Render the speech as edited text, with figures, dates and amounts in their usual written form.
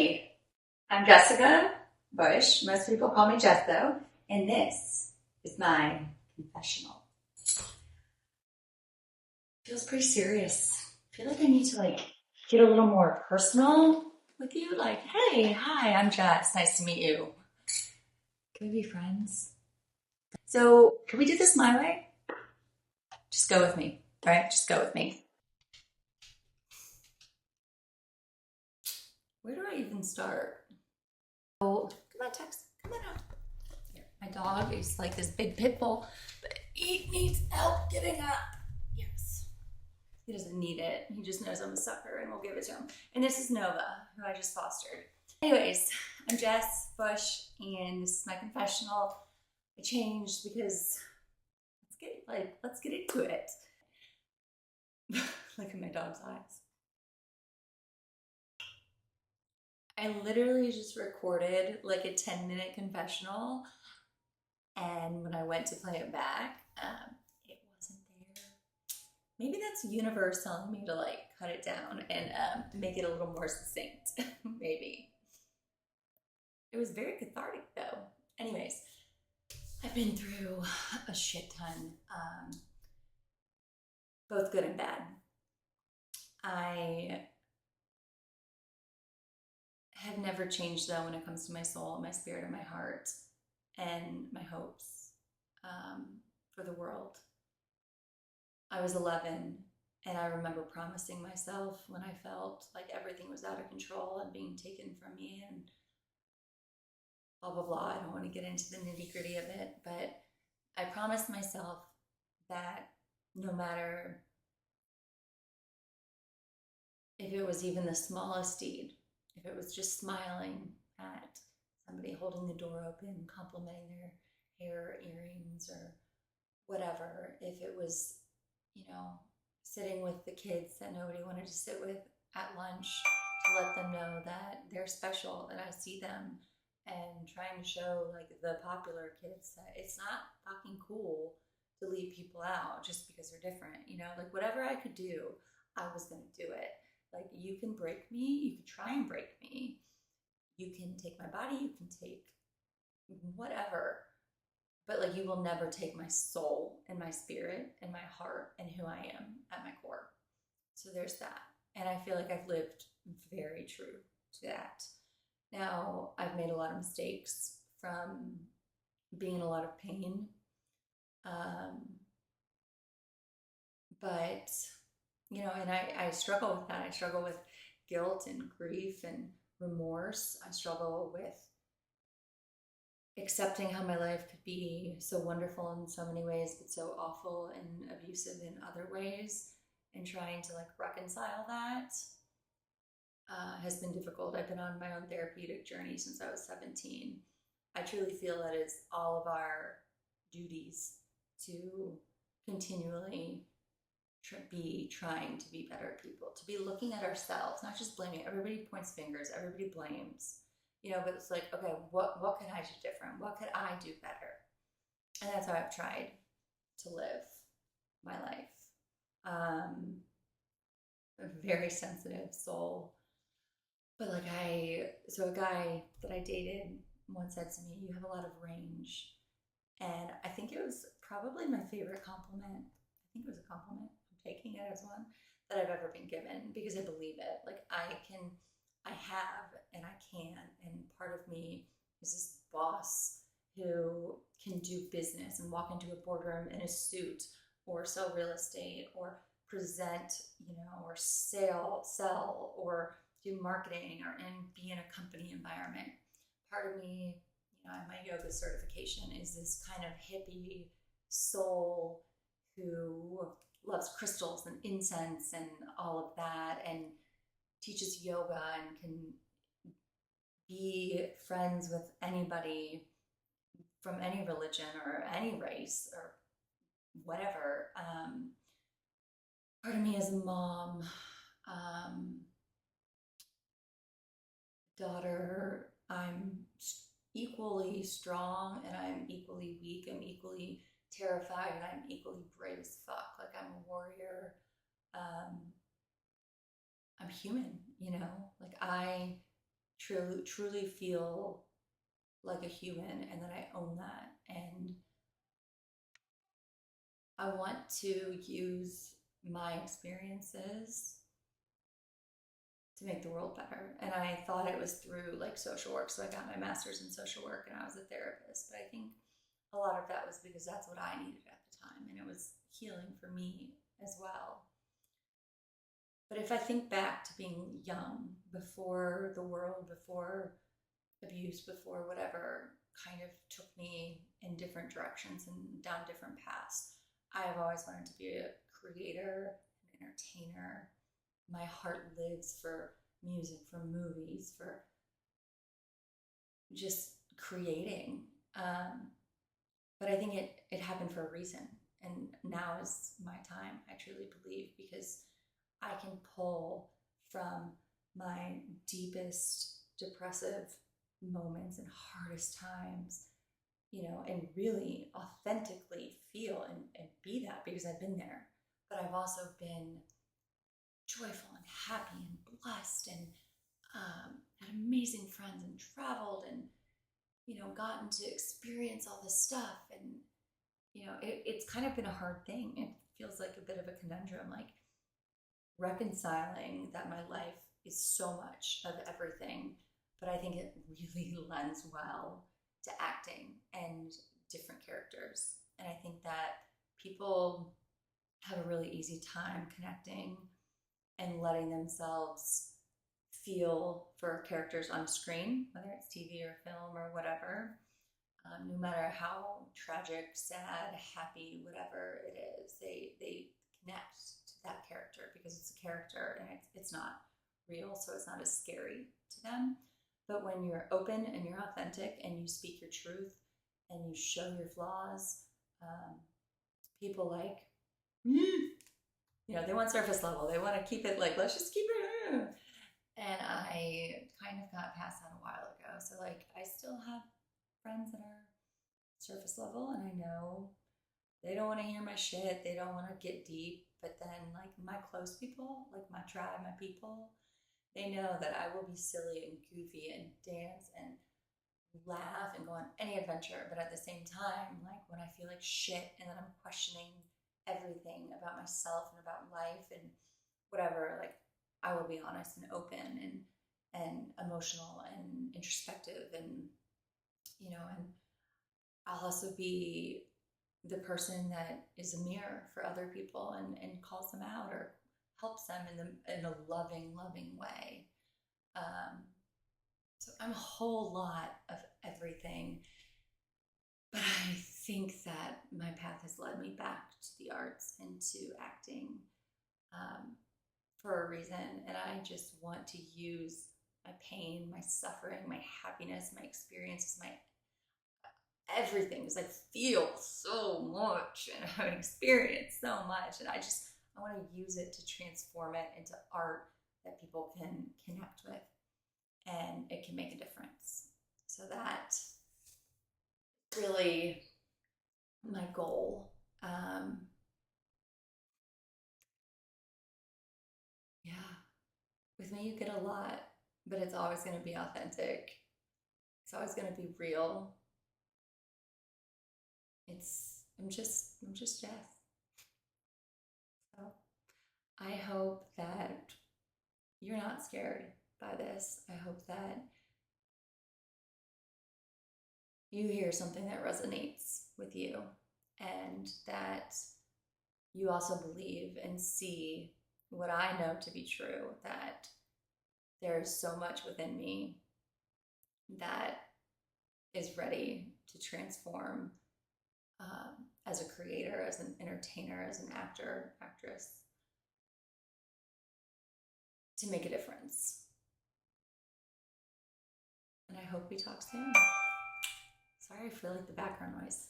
Hey, I'm Jessica Bush. Most people call me Jess though, and this is my confessional. Feels pretty serious. I feel like I need to get a little more personal with you. Like, hey, hi, I'm Jess. Nice to meet you. Can we be friends? So, can we do this my way? Just go with me, right? Just go with me. Where do I even start? Oh, come on, Tex. Come on out. Here. My dog is like this big pit bull, but he needs help getting up. Yes. He doesn't need it. He just knows I'm a sucker and we'll give it to him. And this is Nova, who I just fostered. Anyways, I'm Jess Bush and this is my confessional. I changed because let's get into it. Look at my dog's eyes. I literally just recorded like a 10-minute confessional, and when I went to play it back, it wasn't there. Maybe that's the universe telling me to like cut it down and make it a little more succinct. Maybe. It was very cathartic though. Anyways, I've been through a shit ton, both good and bad. I have never changed though when it comes to my soul, my spirit, and my heart, and my hopes for the world. I was 11 and I remember promising myself when I felt like everything was out of control and being taken from me and blah, blah, blah. I don't want to get into the nitty gritty of it, but I promised myself that no matter if it was even the smallest deed, if it was just smiling at somebody holding the door open, complimenting their hair, earrings, or whatever, if it was, sitting with the kids that nobody wanted to sit with at lunch to let them know that they're special and I see them, and trying to show like the popular kids that it's not fucking cool to leave people out just because they're different, like whatever I could do, I was going to do it. Like, you can break me, you can try and break me, you can take my body, you can take whatever, but like you will never take my soul and my spirit and my heart and who I am at my core. So there's that. And I feel like I've lived very true to that. Now, I've made a lot of mistakes from being in a lot of pain. But and I struggle with that. I struggle with guilt and grief and remorse. I struggle with accepting how my life could be so wonderful in so many ways, but so awful and abusive in other ways, and trying to like reconcile that has been difficult. I've been on my own therapeutic journey since I was 17. I truly feel that it's all of our duties to continually be trying to be better people, to be looking at ourselves, not just blaming. Everybody points fingers, everybody blames, but it's like, okay, what can I do different? What could I do better? And that's how I've tried to live my life. A very sensitive soul. But so a guy that I dated once said to me, you have a lot of range. And I think it was probably my favorite compliment. I think it was a compliment. I'm taking it as one that I've ever been given, because I believe it. Like, I have, and I can. And part of me is this boss who can do business and walk into a boardroom in a suit, or sell real estate, or present, or sell, or do marketing, or be in a company environment. Part of me, my yoga certification, is this kind of hippie soul who loves crystals and incense and all of that, and teaches yoga and can be friends with anybody from any religion or any race or whatever. Part of me is a mom, daughter. I'm equally strong and I'm equally weak. I'm equally terrified and I'm equally brave as fuck. Like, I'm a warrior. I'm human, like, I truly feel like a human and that I own that. And I want to use my experiences to make the world better. And I thought it was through like social work. So I got my master's in social work and I was a therapist. But I think a lot of that was because that's what I needed at the time. And it was healing for me as well. But if I think back to being young, before the world, before abuse, before whatever kind of took me in different directions and down different paths, I have always wanted to be a creator, an entertainer. My heart lives for music, for movies, for just creating. But I think it happened for a reason. And now is my time, I truly believe, because I can pull from my deepest depressive moments and hardest times, and really authentically feel and be that because I've been there. But I've also been joyful and happy and blessed and had amazing friends and traveled and, gotten to experience all this stuff. And, it's kind of been a hard thing. It feels like a bit of a conundrum, like reconciling that my life is so much of everything, but I think it really lends well to acting and different characters. And I think that people have a really easy time connecting and letting themselves feel for characters on screen, whether it's TV or film or whatever, no matter how tragic, sad, happy, whatever it is, they connect to that character because it's a character and it's not real, so it's not as scary to them. But when you're open and you're authentic and you speak your truth and you show your flaws, people like, they want surface level. They want to keep it like, let's just keep it. And I kind of got past that a while ago. So like, I still have friends that are surface level, and I know they don't want to hear my shit. They don't want to get deep. But then like my close people, like my tribe, my people, they know that I will be silly and goofy and dance and laugh and go on any adventure. But at the same time, like when I feel like shit and then I'm questioning everything about myself and about life and whatever, like I will be honest and open and emotional and introspective and and I'll also be the person that is a mirror for other people and calls them out or helps them in a loving way. So I'm a whole lot of everything, but I think that my path has led me back to the arts and to acting for a reason. And I just want to use my pain, my suffering, my happiness, my experiences, my everything, because I feel so much and I've experienced so much. And I want to use it to transform it into art that people can connect with and it can make a difference. So that really my goal. Yeah, with me you get a lot, but it's always going to be authentic. It's always going to be real. I'm just Jess. So I hope that you're not scared by this. I hope that you hear something that resonates with you and that you also believe and see what I know to be true, that there's so much within me that is ready to transform as a creator, as an entertainer, as an actor, actress, to make a difference. And I hope we talk soon. Sorry for like the background noise.